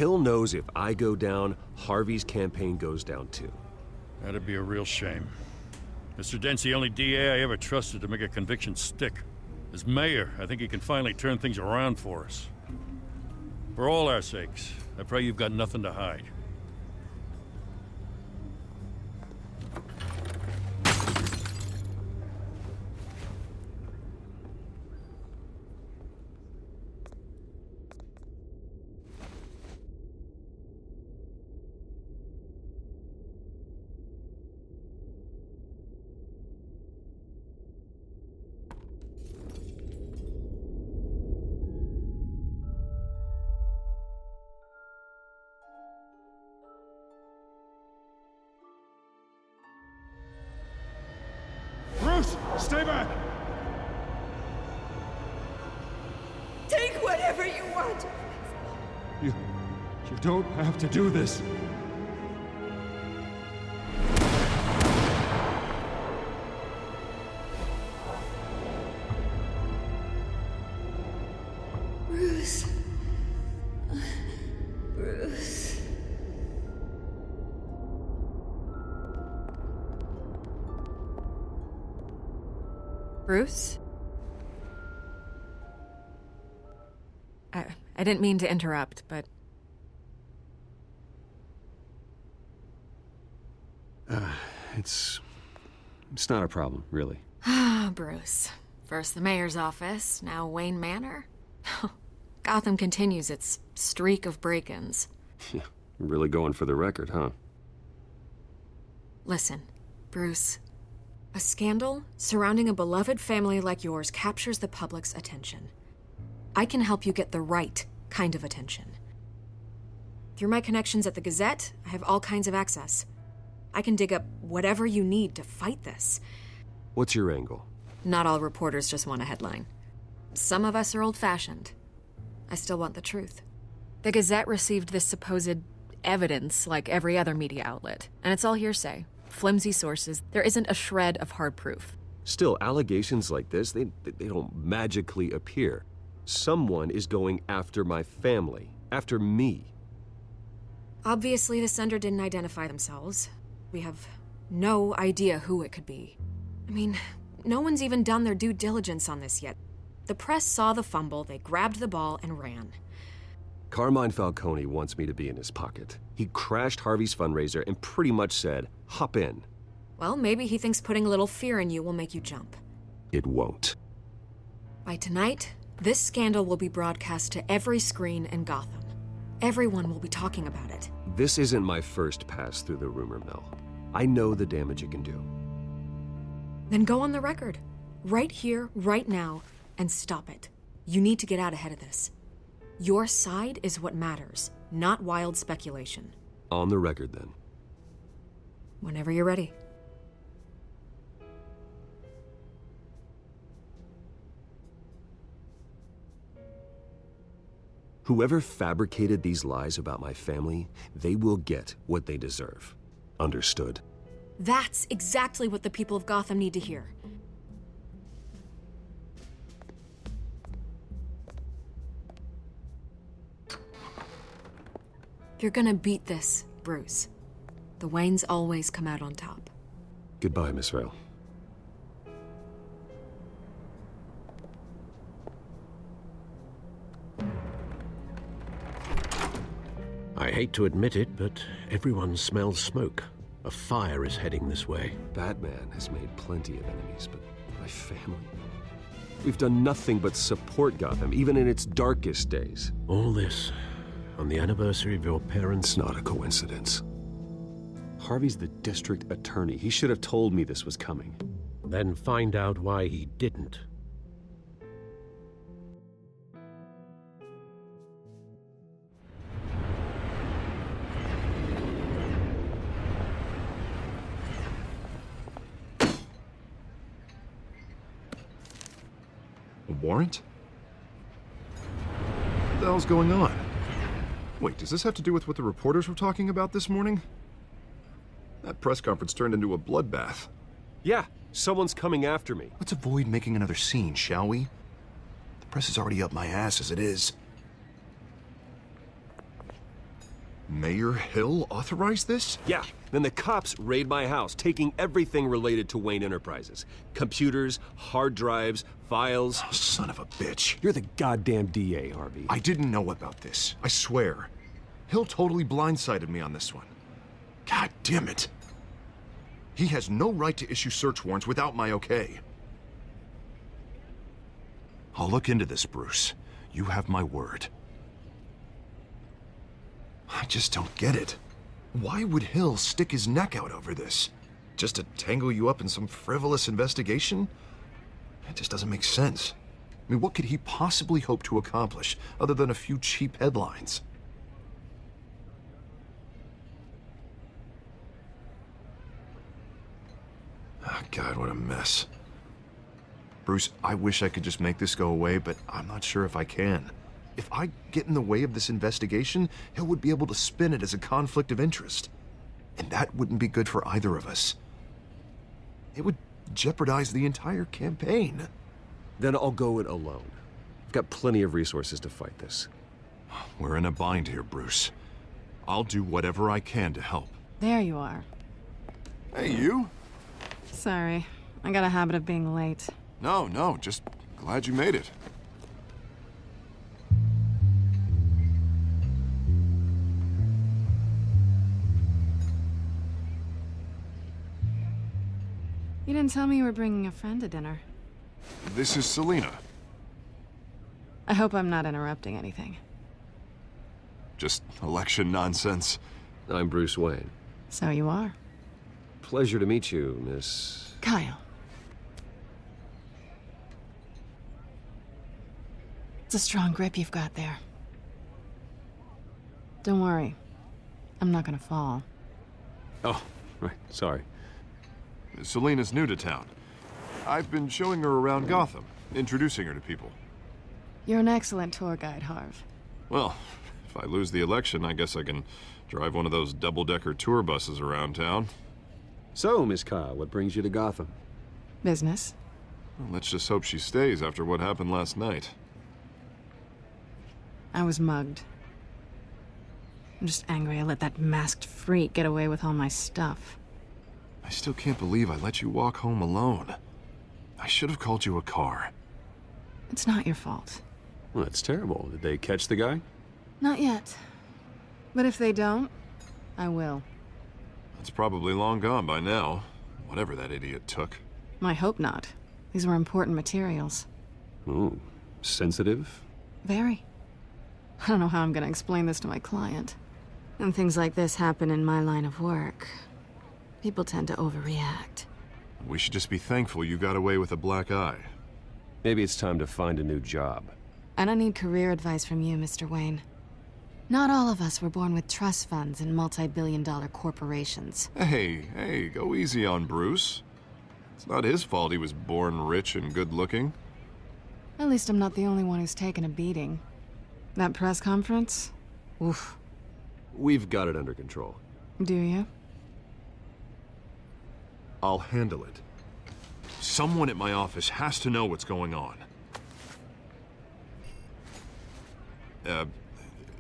Hill knows if I go down, Harvey's campaign goes down too. That'd be a real shame. Mr. Dent's the only DA I ever trusted to make a conviction stick. As mayor, I think he can finally turn things around for us. For all our sakes, I pray you've got nothing to hide. Bruce, stay back! Take whatever you want. You don't have to do this. Bruce. Bruce. Bruce? I didn't mean to interrupt, but... It's not a problem, really. Ah, Bruce. First the mayor's office, now Wayne Manor. Gotham continues its streak of break-ins. Yeah, really going for the record, huh? Listen, Bruce. A scandal surrounding a beloved family like yours captures the public's attention. I can help you get the right kind of attention. Through my connections at the Gazette, I have all kinds of access. I can dig up whatever you need to fight this. What's your angle? Not all reporters just want a headline. Some of us are old-fashioned. I still want the truth. The Gazette received this supposed evidence like every other media outlet, and it's all hearsay. Flimsy sources. There isn't a shred of hard proof. Still, allegations like this, they don't magically appear. Someone is going after my family, after me. Obviously, the sender didn't identify themselves. We have no idea who it could be. I mean, no one's even done their due diligence on this yet. The press saw the fumble, they grabbed the ball and ran. Carmine Falcone wants me to be in his pocket. He crashed Harvey's fundraiser and pretty much said, hop in. Well, maybe he thinks putting a little fear in you will make you jump. It won't. By tonight, this scandal will be broadcast to every screen in Gotham. Everyone will be talking about it. This isn't my first pass through the rumor mill. I know the damage it can do. Then go on the record. Right here, right now, and stop it. You need to get out ahead of this. Your side is what matters, not wild speculation. On the record, then. Whenever you're ready. Whoever fabricated these lies about my family, they will get what they deserve. Understood? That's exactly what the people of Gotham need to hear. You're gonna beat this, Bruce. The Waynes always come out on top. Goodbye, Miss Vale. I hate to admit it, but everyone smells smoke. A fire is heading this way. Batman has made plenty of enemies, but my family? We've done nothing but support Gotham, even in its darkest days. All this on the anniversary of your parents'... It's not a coincidence. Harvey's the district attorney. He should have told me this was coming. Then find out why he didn't. A warrant? What the hell's going on? Wait, does this have to do with what the reporters were talking about this morning? That press conference turned into a bloodbath. Yeah, someone's coming after me. Let's avoid making another scene, shall we? The press is already up my ass as it is. Mayor Hill authorized this? Yeah, then the cops raid my house, taking everything related to Wayne Enterprises. Computers, hard drives, files. Oh, son of a bitch. You're the goddamn DA, Harvey. I didn't know about this. I swear. Hill totally blindsided me on this one. God damn it. He has no right to issue search warrants without my okay. I'll look into this, Bruce. You have my word. I just don't get it. Why would Hill stick his neck out over this? Just to tangle you up in some frivolous investigation? It just doesn't make sense. I mean, what could he possibly hope to accomplish other than a few cheap headlines? Oh, God, what a mess. Bruce, I wish I could just make this go away, but I'm not sure if I can. If I get in the way of this investigation, Hill would be able to spin it as a conflict of interest. And that wouldn't be good for either of us. It would jeopardize the entire campaign. Then I'll go it alone. I've got plenty of resources to fight this. We're in a bind here, Bruce. I'll do whatever I can to help. There you are. Hey, you? Sorry, I got a habit of being late. No, just glad you made it. You didn't tell me you were bringing a friend to dinner. This is Selina. I hope I'm not interrupting anything. Just election nonsense. I'm Bruce Wayne. So you are. Pleasure to meet you, Miss... Kyle. It's a strong grip you've got there. Don't worry. I'm not gonna fall. Oh, right, sorry. Selina's new to town. I've been showing her around Gotham, introducing her to people. You're an excellent tour guide, Harv. Well, if I lose the election, I guess I can drive one of those double-decker tour buses around town. So, Miss Kyle, what brings you to Gotham? Business. Well, let's just hope she stays after what happened last night. I was mugged. I'm just angry I let that masked freak get away with all my stuff. I still can't believe I let you walk home alone. I should have called you a car. It's not your fault. Well, that's terrible. Did they catch the guy? Not yet. But if they don't, I will. It's probably long gone by now, whatever that idiot took. I hope not. These were important materials. Ooh, sensitive? Very. I don't know how I'm gonna explain this to my client. When things like this happen in my line of work, people tend to overreact. We should just be thankful you got away with a black eye. Maybe it's time to find a new job. I don't need career advice from you, Mr. Wayne. Not all of us were born with trust funds and multi-billion-dollar corporations. Hey, go easy on Bruce. It's not his fault he was born rich and good-looking. At least I'm not the only one who's taken a beating. That press conference? Oof. We've got it under control. Do you? I'll handle it. Someone at my office has to know what's going on.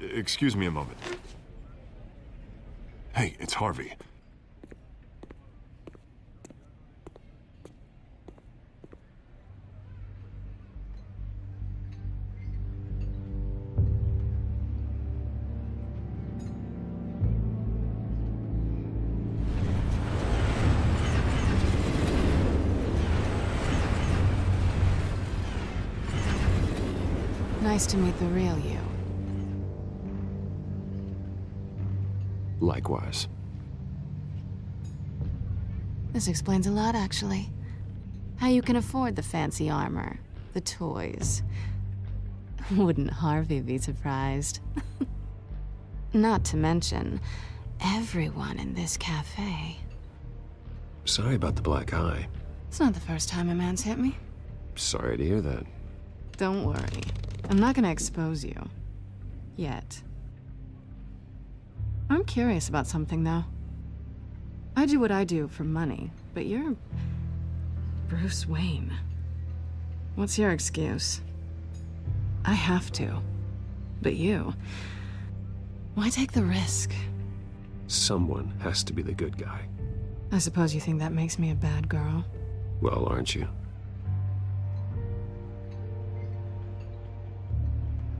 Excuse me a moment. Hey, it's Harvey. Nice to meet the real you. Likewise. This explains a lot, actually. How you can afford the fancy armor, the toys. Wouldn't Harvey be surprised? Not to mention, everyone in this cafe. Sorry about the black eye. It's not the first time a man's hit me. Sorry to hear that. Don't worry. I'm not gonna expose you. Yet. I'm curious about something, though. I do what I do for money, but you're... Bruce Wayne. What's your excuse? I have to. But you... Why take the risk? Someone has to be the good guy. I suppose you think that makes me a bad girl. Well, aren't you?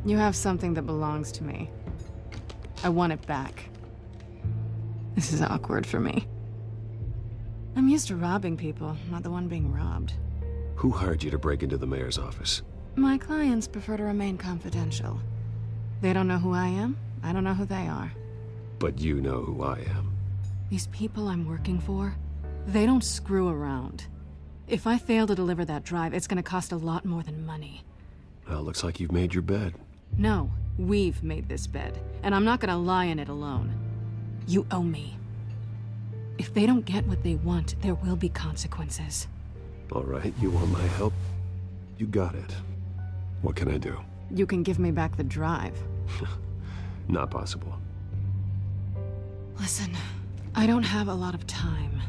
You have something that belongs to me. I want it back. This is awkward for me. I'm used to robbing people, not the one being robbed. Who hired you to break into the mayor's office? My clients prefer to remain confidential. They don't know who I am, I don't know who they are. But you know who I am. These people I'm working for, they don't screw around. If I fail to deliver that drive, it's gonna cost a lot more than money. Well, looks like you've made your bed. No, we've made this bed, and I'm not gonna lie in it alone. You owe me. If they don't get what they want, there will be consequences. All right, you want my help? You got it. What can I do? You can give me back the drive. Not possible. Listen, I don't have a lot of time.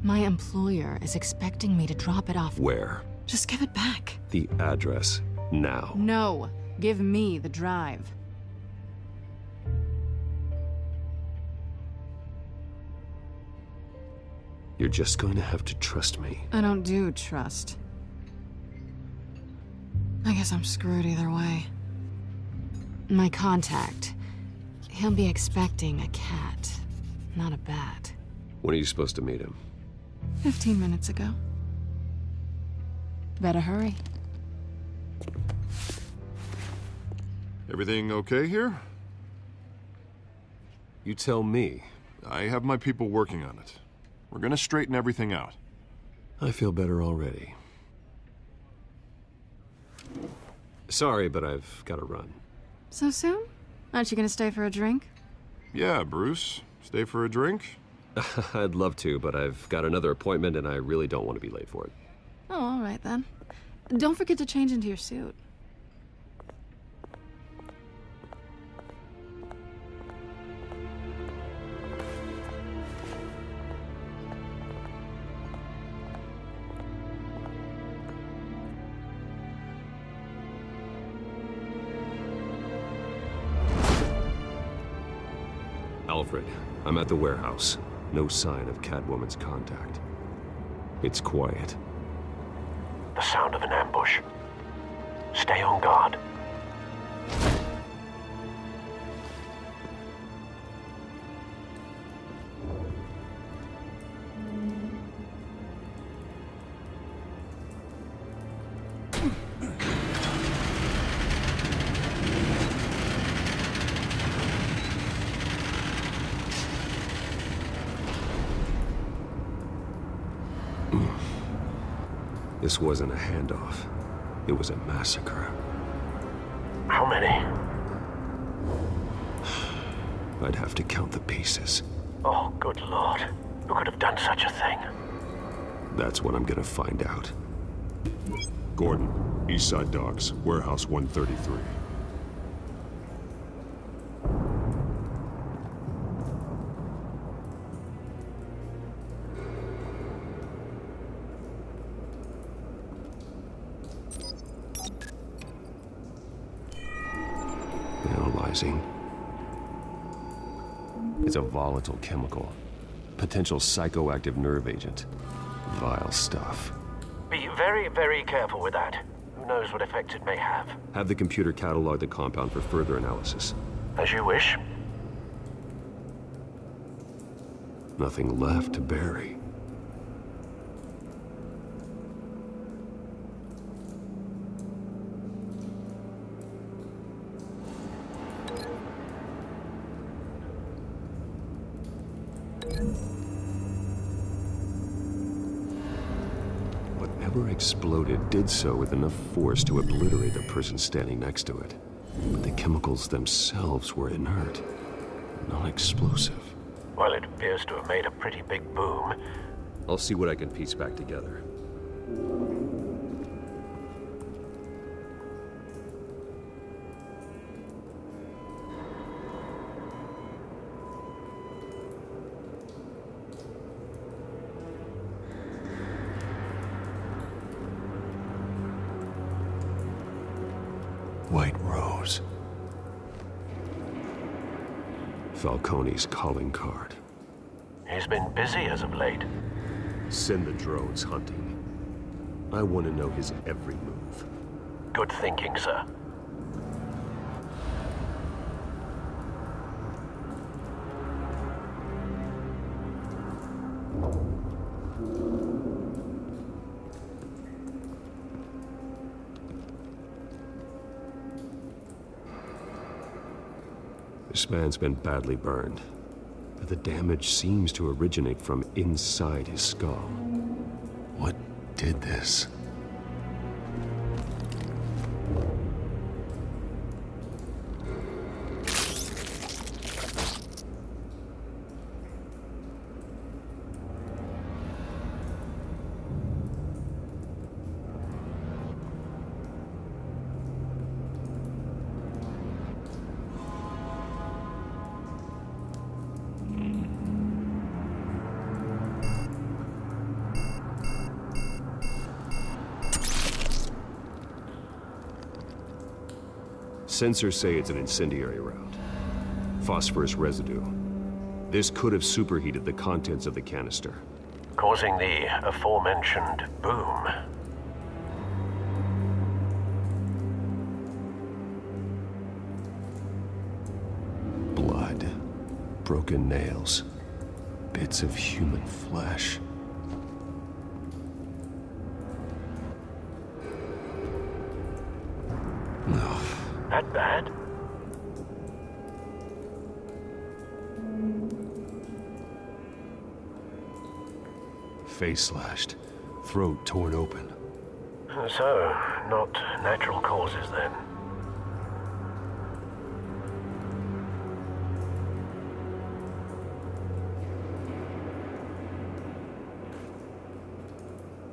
My employer is expecting me to drop it off. Where? Just give it back. The address, now. No, give me the drive. You're just going to have to trust me. I don't do trust. I guess I'm screwed either way. My contact, he'll be expecting a cat, not a bat. When are you supposed to meet him? 15 minutes ago. Better hurry. Everything okay here? You tell me. I have my people working on it. We're gonna straighten everything out. I feel better already. Sorry, but I've got to run. So soon? Aren't you gonna stay for a drink? Yeah, Bruce. Stay for a drink? I'd love to, but I've got another appointment and I really don't want to be late for it. Oh, all right then. Don't forget to change into your suit. Alfred, I'm at the warehouse. No sign of Catwoman's contact. It's quiet. The sound of an ambush. Stay on guard. This wasn't a handoff. It was a massacre. How many? I'd have to count the pieces. Oh, good lord. Who could have done such a thing? That's what I'm gonna find out. Gordon, Eastside Docks, Warehouse 133. Analyzing. It's a volatile chemical. Potential psychoactive nerve agent. Vile stuff. Be very, very careful with that. Who knows what effect it may have? Have the computer catalog the compound for further analysis. As you wish. Nothing left to bury. Whatever exploded did so with enough force to obliterate the person standing next to it. But the chemicals themselves were inert, non-explosive. Well, it appears to have made a pretty big boom. I'll see what I can piece back together. White Rose. Falcone's calling card. He's been busy as of late. Send the drones hunting. I want to know his every move. Good thinking, sir. This man's been badly burned, but the damage seems to originate from inside his skull. What did this? Sensors say it's an incendiary round. Phosphorus residue. This could have superheated the contents of the canister. Causing the aforementioned boom. Blood. Broken nails. Bits of human flesh. No. That bad? Face slashed. Throat torn open. So, not natural causes then.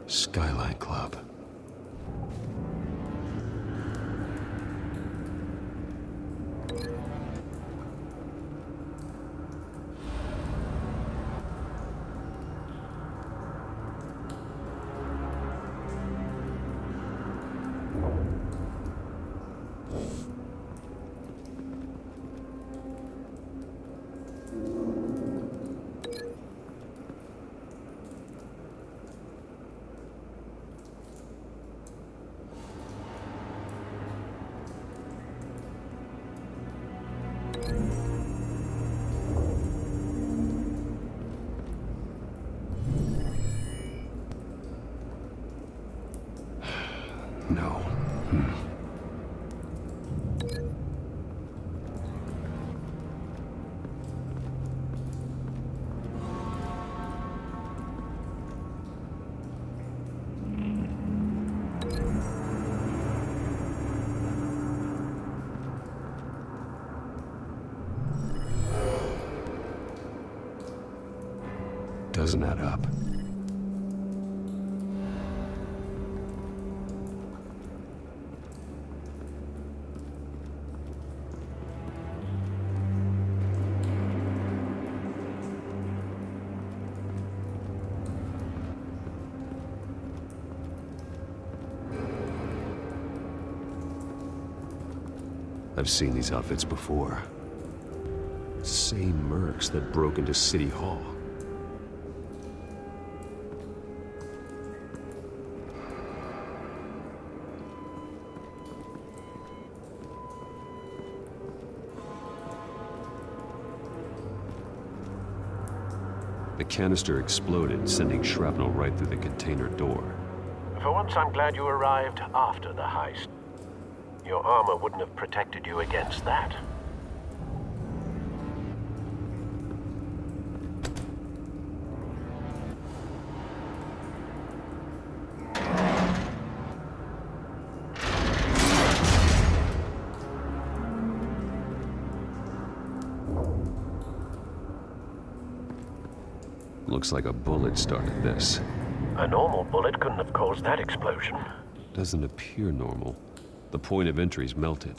Skyline Club. No. Doesn't add up. I've seen these outfits before. Same mercs that broke into City Hall. The canister exploded, sending shrapnel right through the container door. For once, I'm glad you arrived after the heist. Your armor wouldn't have protected you against that. Looks like a bullet started this. A normal bullet couldn't have caused that explosion. Doesn't appear normal. The point of entry's melted.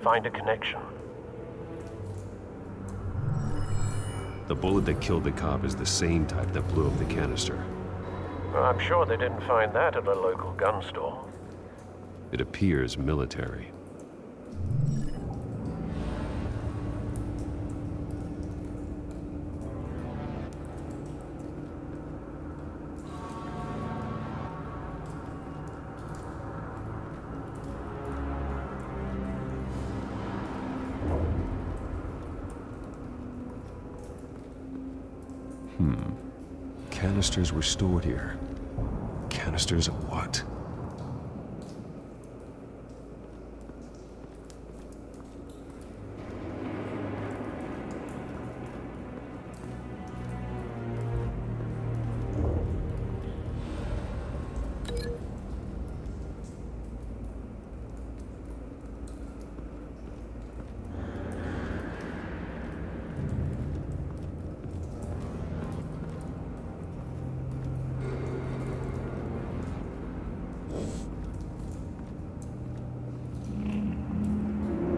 Find a connection. The bullet that killed the cop is the same type that blew up the canister. I'm sure they didn't find that at a local gun store. It appears military. Canisters were stored here. Canisters of what?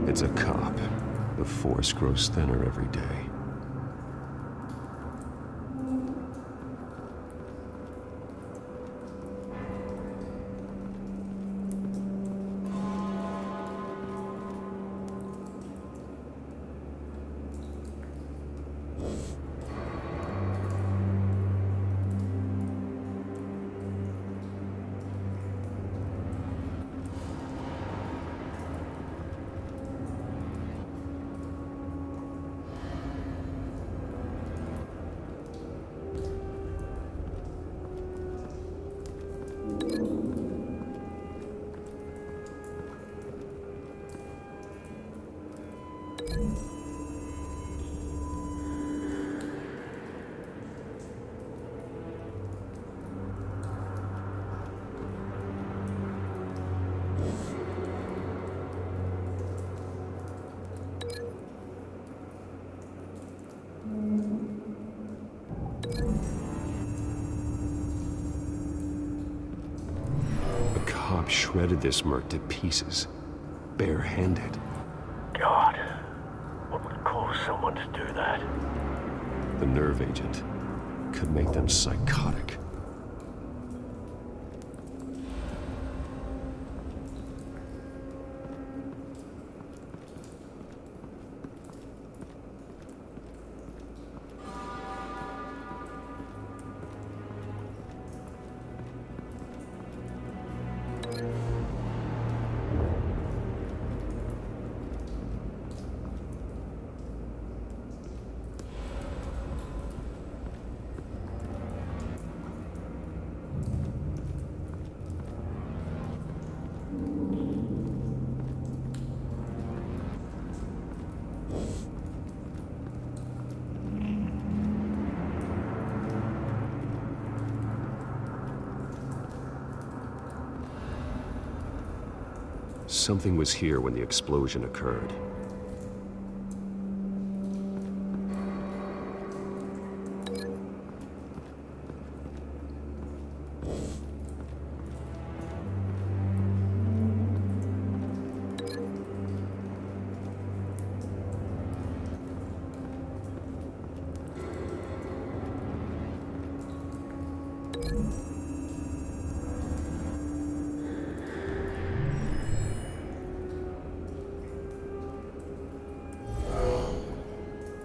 It's a cop. The force grows thinner every day. Shredded this merc to pieces, barehanded. God, what would cause someone to do that? The nerve agent could make them psychotic. Something was here when the explosion occurred.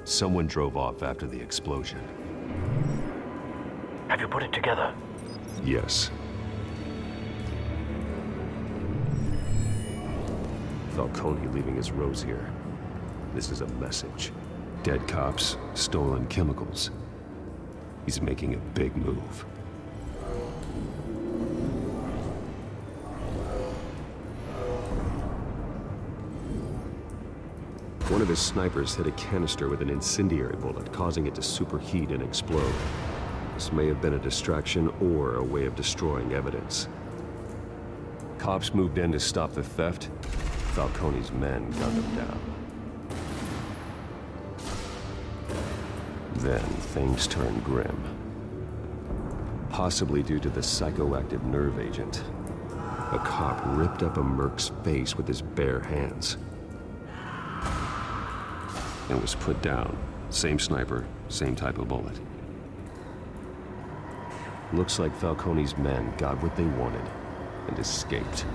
Someone drove off after the explosion. Have you put it together? Yes. Falcone leaving his rose here. This is a message. Dead cops, stolen chemicals. He's making a big move. One of his snipers hit a canister with an incendiary bullet, causing it to superheat and explode. This may have been a distraction or a way of destroying evidence. Cops moved in to stop the theft. Falcone's men gunned them down. Then things turned grim. Possibly due to the psychoactive nerve agent. A cop ripped up a merc's face with his bare hands. and was put down. Same sniper, same type of bullet. Looks like Falcone's men got what they wanted and escaped.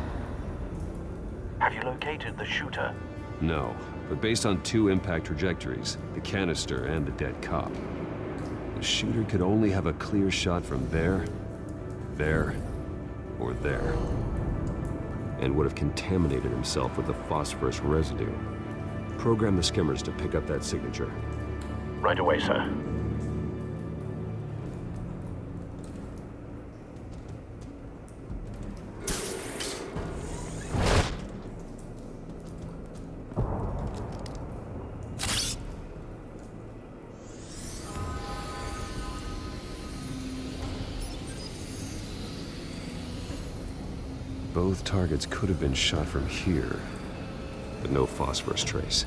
Have you located the shooter? No, but based on 2 impact trajectories, the canister and the dead cop, the shooter could only have a clear shot from there, or there, and would have contaminated himself with the phosphorus residue. Program the skimmers to pick up that signature. Right away, sir. Both targets could have been shot from here, but no phosphorus trace.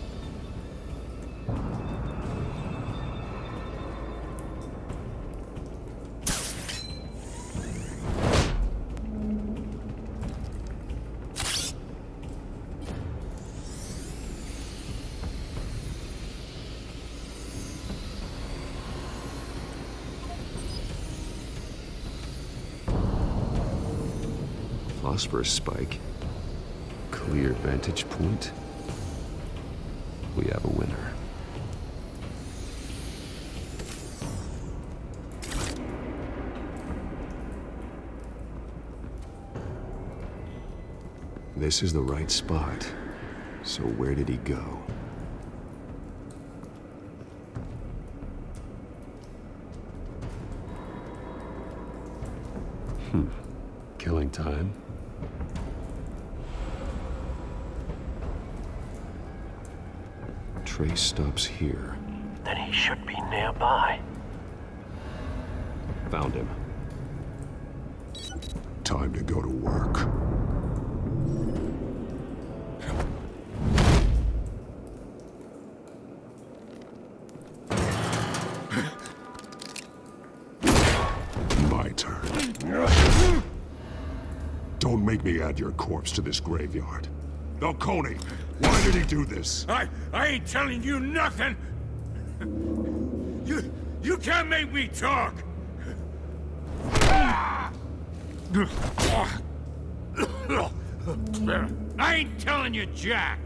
Phosphorus spike. Clear vantage point. We have a winner. This is the right spot. So where did he go? Killing time. Trace stops here. Then he should be nearby. Found him. Time to go to work. My turn. Don't make me add your corpse to this graveyard. Falcone, why did he do this? I ain't telling you nothing! You can't make me talk! I ain't telling you jack!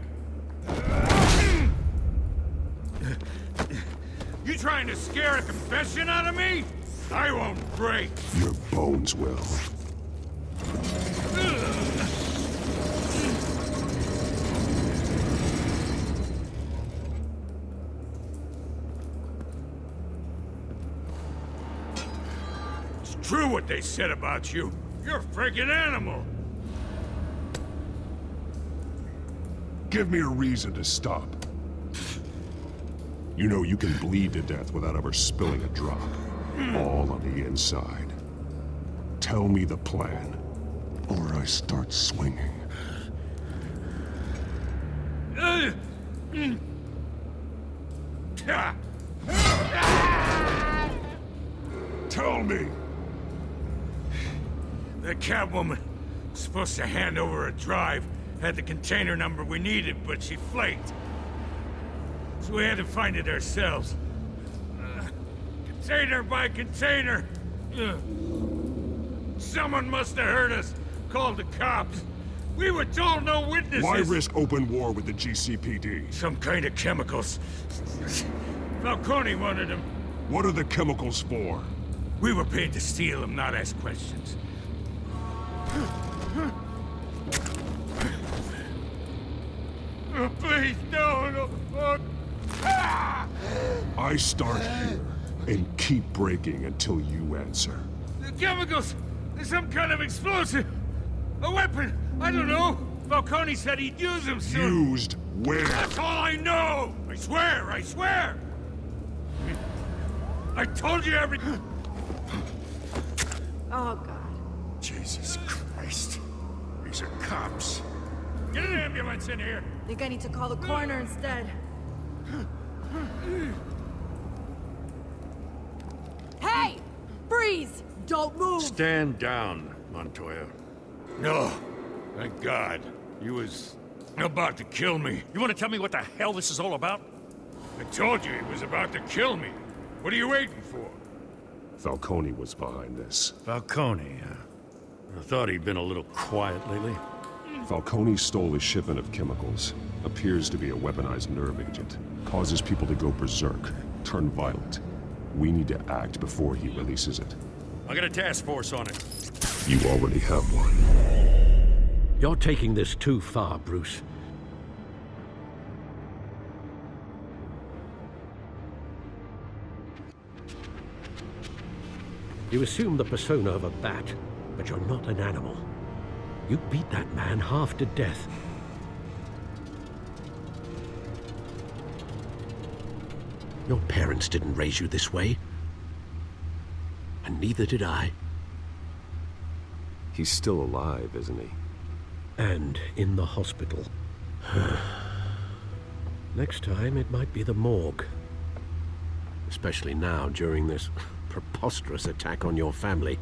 You trying to scare a confession out of me? I won't break! Your bones will. It's true what they said about you. You're a freaking animal! Give me a reason to stop. You know you can bleed to death without ever spilling a drop. All on the inside. Tell me the plan, or I start swinging. Tell me! The Catwoman was supposed to hand over a drive, had the container number we needed, but she flaked. So we had to find it ourselves. Container by container. Someone must have heard us, called the cops. We were told no witnesses. Why risk open war with the GCPD? Some kind of chemicals. Falcone wanted them. What are the chemicals for? We were paid to steal them, not ask questions. Oh, please, no. I start here and keep breaking until you answer. The chemicals! There's some kind of explosive! A weapon! I don't know! Falcone said he'd use them soon! Used where? That's all I know! I swear! I told you everything! Oh, God. Jesus Christ. These are cops. Get an ambulance in here! Think I need to call the coroner instead. Hey! Freeze! Don't move! Stand down, Montoya. No. Thank God. He was about to kill me. You want to tell me what the hell this is all about? I told you he was about to kill me. What are you waiting for? Falcone was behind this. Falcone, huh? I thought he'd been a little quiet lately. Falcone stole a shipment of chemicals. Appears to be a weaponized nerve agent. Causes people to go berserk, turn violent. We need to act before he releases it. I got a task force on it. You already have one. You're taking this too far, Bruce. You assume the persona of a bat, but you're not an animal. You beat that man half to death. Your parents didn't raise you this way. And neither did I. He's still alive, isn't he? And in the hospital. Next time, it might be the morgue. Especially now, during this preposterous attack on your family.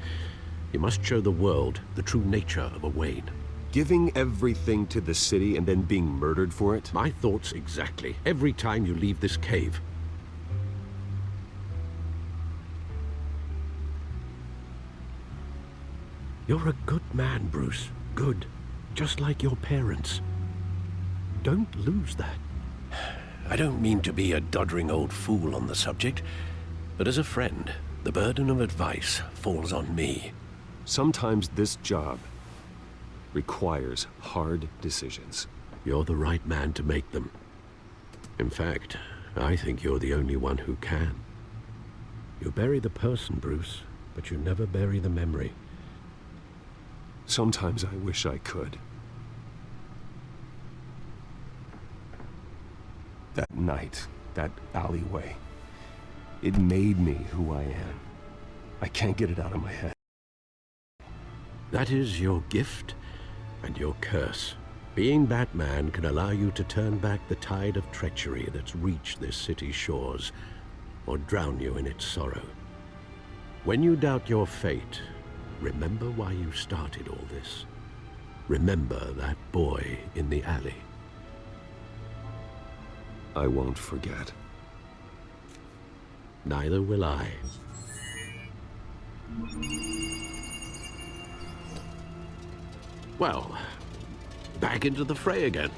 You must show the world the true nature of a Wayne. Giving everything to the city and then being murdered for it? My thoughts exactly. Every time you leave this cave. You're a good man, Bruce. Good. Just like your parents. Don't lose that. I don't mean to be a doddering old fool on the subject, but as a friend, the burden of advice falls on me. Sometimes this job requires hard decisions. You're the right man to make them. In fact, I think you're the only one who can. You bury the person, Bruce, but you never bury the memory. Sometimes I wish I could. That night, that alleyway, it made me who I am. I can't get it out of my head. That is your gift and your curse. Being Batman can allow you to turn back the tide of treachery that's reached this city's shores, or drown you in its sorrow. When you doubt your fate, remember why you started all this. Remember that boy in the alley. I won't forget. Neither will I. Well, back into the fray again.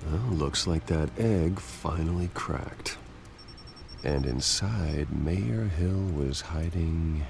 Well, looks like that egg finally cracked. And inside, Mayor Hill was hiding